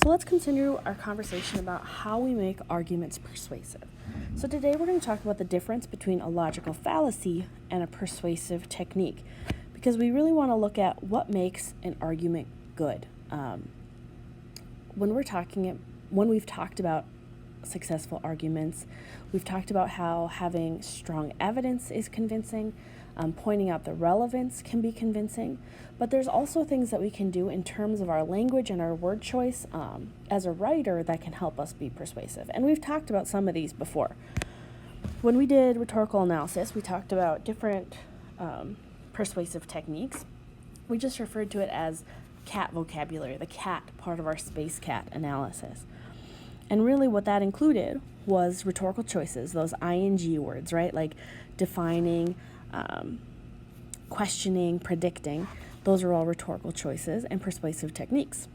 So let's continue our conversation about how we make arguments persuasive. So today we're going to talk about the difference between a logical fallacy and a persuasive technique, because we really want to look at what makes an argument good. When we've talked about successful arguments, we've talked about how having strong evidence is convincing, pointing out the relevance can be convincing, but there's also things that we can do in terms of our language and our word choice as a writer that can help us be persuasive. And we've talked about some of these before. When we did rhetorical analysis, we talked about different persuasive techniques. We just referred to it as cat vocabulary, the cat part of our space cat analysis. And really what that included was rhetorical choices, those ing words, right? Like defining, questioning, predicting. Those are all rhetorical choices and persuasive techniques.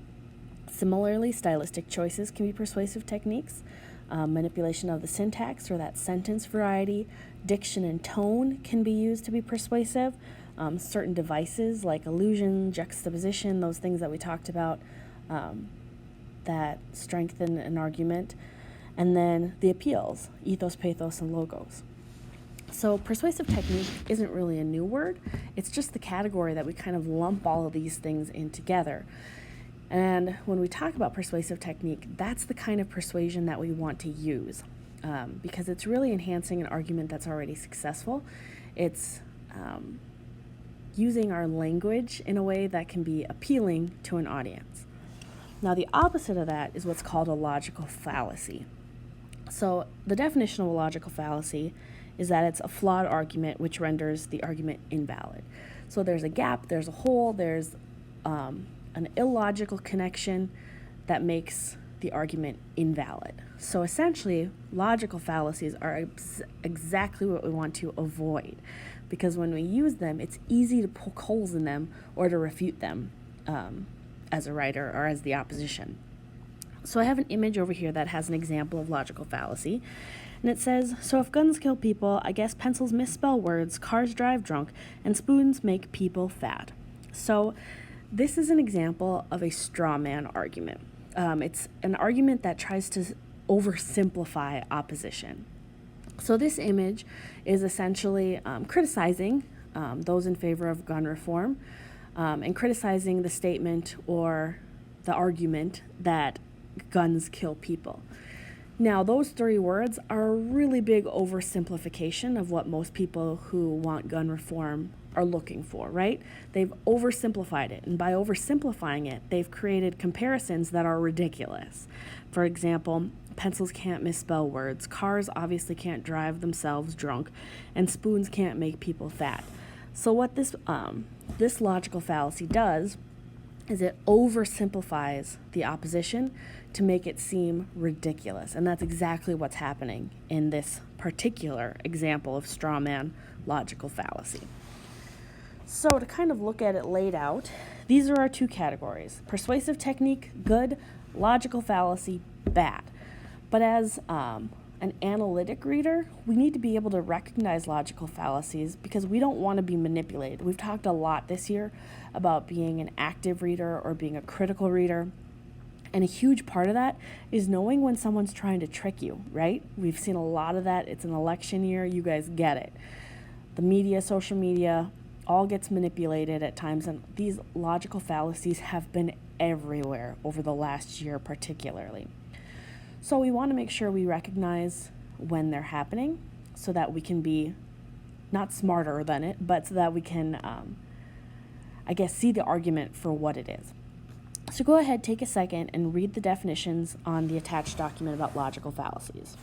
Similarly, stylistic choices can be persuasive techniques. Manipulation of the syntax or that sentence variety, diction and tone can be used to be persuasive. Certain devices like allusion, juxtaposition, those things that we talked about that strengthen an argument. And then the appeals, ethos, pathos, and logos. So persuasive technique isn't really a new word. It's just the category that we kind of lump all of these things in together. And when we talk about persuasive technique, that's the kind of persuasion that we want to use because it's really enhancing an argument that's already successful. It's using our language in a way that can be appealing to an audience. Now, the opposite of that is what's called a logical fallacy. So the definition of a logical fallacy is that it's a flawed argument which renders the argument invalid. So there's a gap, there's a hole, there's an illogical connection that makes the argument invalid. So essentially, logical fallacies are exactly what we want to avoid, because when we use them, it's easy to poke holes in them or to refute them as a writer or as the opposition. So I have an image over here that has an example of logical fallacy. And it says, so if guns kill people, I guess pencils misspell words, cars drive drunk, and spoons make people fat. So this is an example of a straw man argument. It's an argument that tries to oversimplify opposition. So this image is essentially criticizing those in favor of gun reform and criticizing the statement or the argument that guns kill people. Now, those three words are a really big oversimplification of what most people who want gun reform are looking for, right? They've oversimplified it, and by oversimplifying it, they've created comparisons that are ridiculous. For example, pencils can't misspell words, cars obviously can't drive themselves drunk, and spoons can't make people fat. So what this logical fallacy does is it oversimplifies the opposition to make it seem ridiculous. And that's exactly what's happening in this particular example of straw man logical fallacy. So to kind of look at it laid out, these are our two categories. Persuasive technique, good. Logical fallacy, bad. But as an analytic reader, we need to be able to recognize logical fallacies because we don't want to be manipulated. We've talked a lot this year about being an active reader or being a critical reader. And a huge part of that is knowing when someone's trying to trick you, right? We've seen a lot of that. It's an election year. You guys get it. The media, social media, all gets manipulated at times. And these logical fallacies have been everywhere over the last year particularly. So we want to make sure we recognize when they're happening so that we can be not smarter than it, but so that we can, see the argument for what it is. So go ahead, take a second, and read the definitions on the attached document about logical fallacies.